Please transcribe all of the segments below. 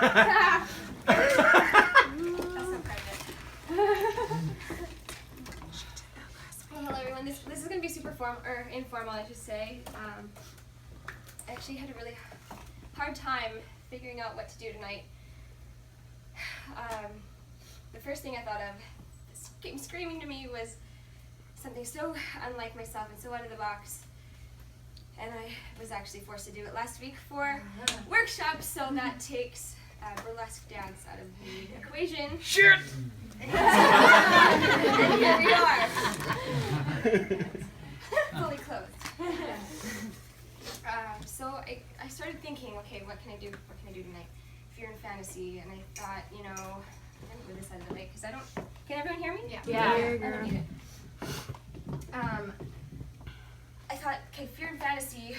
Well, hello everyone. This is going to be super informal, I should say. I actually had a really hard time figuring out what to do tonight. The first thing I thought of, this came screaming to me, was something so unlike myself and so out of the box. And I was actually forced to do it last week for workshop, so that takes burlesque dance out of the equation. Shit! And here we are. Fully clothed. So I started thinking, okay, what can I do tonight? Fear and fantasy, and I thought, I'm gonna move this out of the way, because can everyone hear me? Yeah. I don't need it. I thought, okay, fear and fantasy,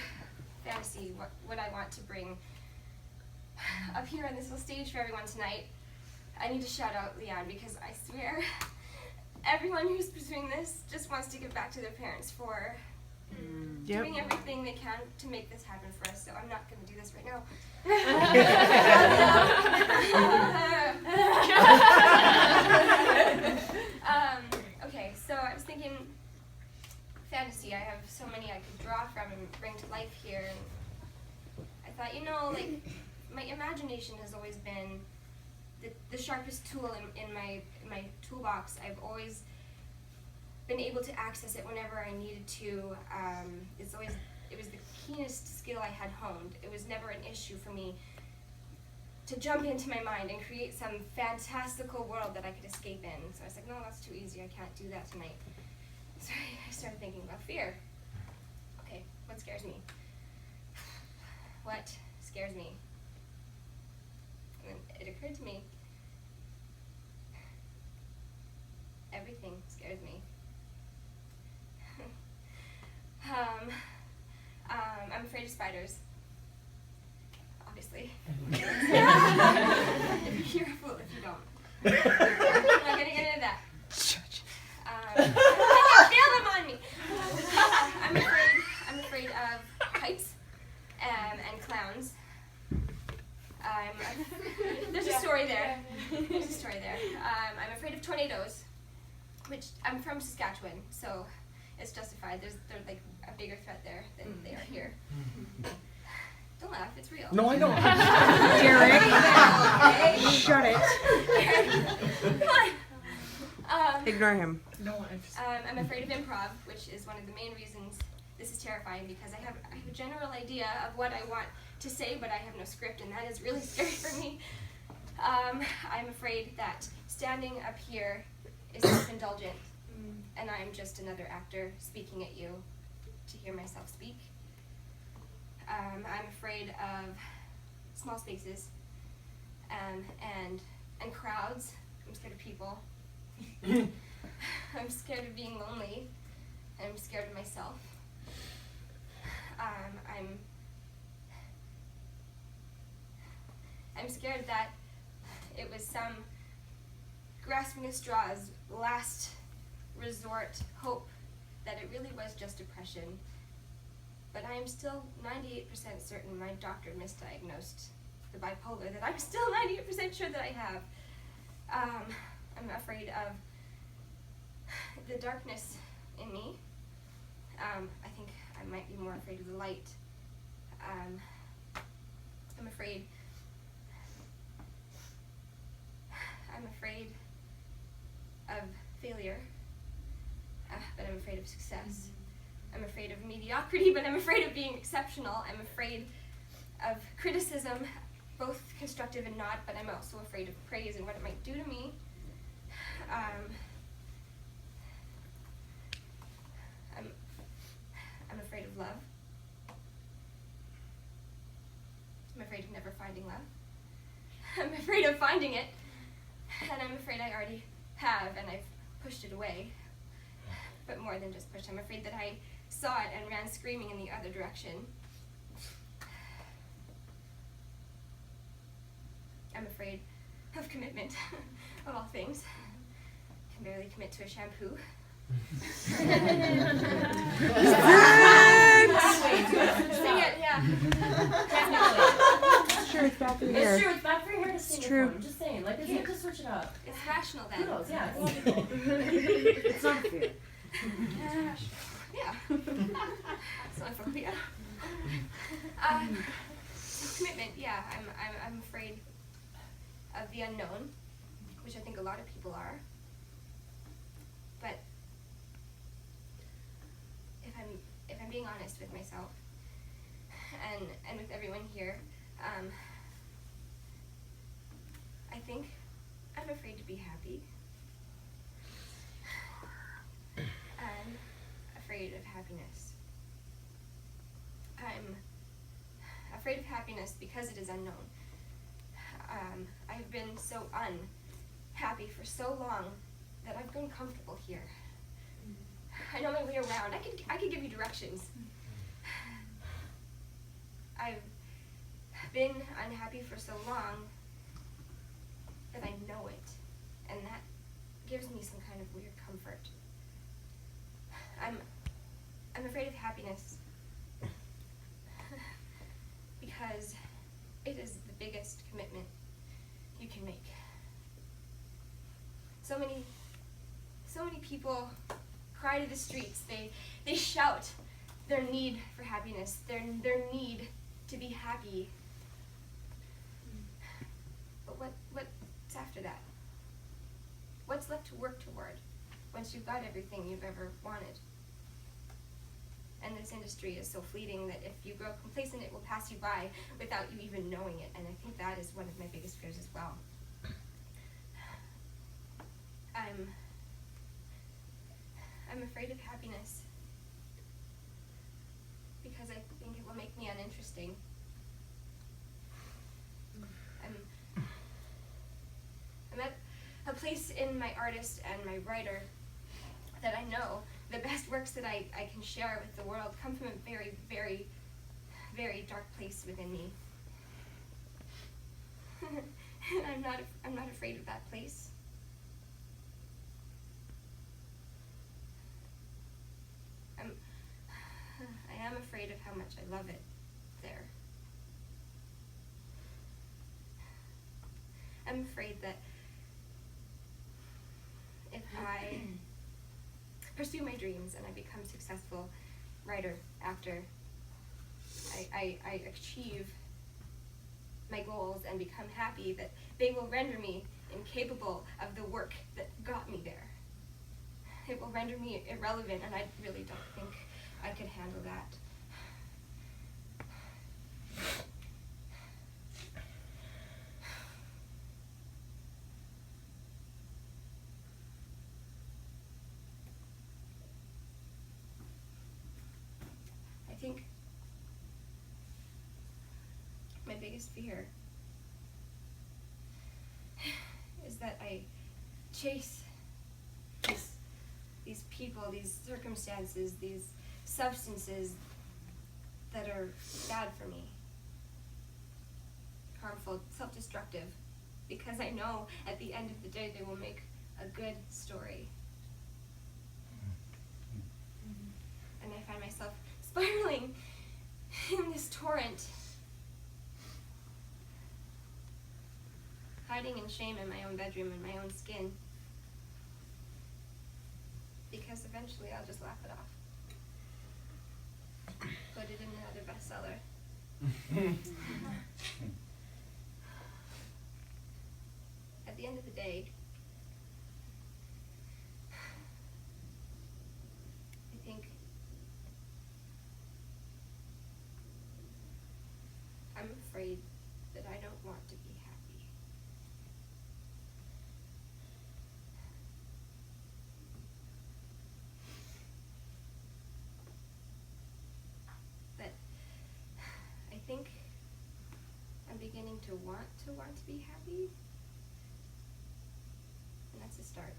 what I want to bring up here on this little stage for everyone tonight. I need to shout out Leanne, because I swear everyone who's pursuing this just wants to give back to their parents for doing everything they can to make this happen for us, so I'm not going to do this right now. Okay, so I was thinking fantasy. I have so many I could draw from and bring to life here, and I thought, my imagination has always been the sharpest tool in my toolbox. I've always been able to access it whenever I needed to. It was the keenest skill I had honed. It was never an issue for me to jump into my mind and create some fantastical world that I could escape in. So I was like, no, that's too easy. I can't do that tonight. So I started thinking about fear. Okay, what scares me? What scares me? And then it occurred to me, everything scares me. I'm afraid of spiders. Obviously. You're a fool if you don't. I'm not gonna get into that. Feel them on me. I'm afraid of heights and clowns. There's a story there. I'm afraid of tornadoes, which I'm from Saskatchewan, so it's justified. They're like a bigger threat there than they are here. Don't laugh, it's real. No, I don't. Derek, shut it. Ignore him. No, I'm afraid of improv, which is one of the main reasons this is terrifying, because I have a general idea of what I want to say, but I have no script, and that is really scary for me. I'm afraid that standing up here is self-indulgent, and I'm just another actor speaking at you to hear myself speak. I'm afraid of small spaces and crowds. I'm scared of people. I'm scared of being lonely. I'm scared of myself. I'm scared that it was some grasping at straws, last resort hope that it really was just depression. But I am still 98% certain my doctor misdiagnosed the bipolar, that I'm still 98% sure that I have. I'm afraid of the darkness in me. I think I might be more afraid of the light. I'm afraid of failure, but I'm afraid of success. I'm afraid of mediocrity, but I'm afraid of being exceptional. I'm afraid of criticism, both constructive and not, but I'm also afraid of praise and what it might do to me. I'm afraid of love. I'm afraid of never finding love. I'm afraid of finding it, and I'm afraid I already have, and I've pushed it away. But more than just pushed, I'm afraid that I saw it and ran screaming in the other direction. I'm afraid of commitment, of all things. I can barely commit to a shampoo. Sing it, yeah. Sure, it's bad for your It's hair. true, it's bad for your hair to stay It's in true. your phone. I'm just saying, like, you have to switch it up. It's rational then. Kudos, yeah, it's logical. It's not fair. Yeah. It's not a phobia. So commitment, yeah. I'm afraid of the unknown, which I think a lot of people are. But if I'm being honest with myself and with everyone here, I think I'm afraid to be happy. I'm afraid of happiness. I'm afraid of happiness because it is unknown. I've been so unhappy for so long that I've grown comfortable here. I know my way around. I could give you directions. I've been unhappy for so long that I know it, and that gives me some kind of weird comfort. I'm afraid of happiness because it is the biggest commitment you can make. So many people cry to the streets. They shout their need for happiness, their need to be happy. But what's after that? What's left to work toward once you've got everything you've ever wanted? And this industry is so fleeting that if you grow complacent, it will pass you by without you even knowing it. And I think that is one of my biggest fears as well. I'm afraid of happiness because I think it will make me uninteresting. I'm at a place in my artist and my writer that I know the best works that I can share with the world come from a very, very, very dark place within me. And I'm not afraid of that place. I am afraid of how much I love it there. I'm afraid that if I pursue my dreams and I become a successful writer, actor, I achieve my goals and become happy, that they will render me incapable of the work that got me there. It will render me irrelevant, and I really don't think I could handle that. I think my biggest fear is that I chase these people, these circumstances, these substances that are bad for me, harmful, self-destructive, because I know at the end of the day they will make a good story. And I find myself spiraling in this torrent, hiding in shame in my own bedroom, in my own skin, because eventually I'll just laugh it off. Put it in another bestseller. At the end of the day, I think I'm afraid that I don't want to be happy. But I think I'm beginning to want to be happy, and that's a start.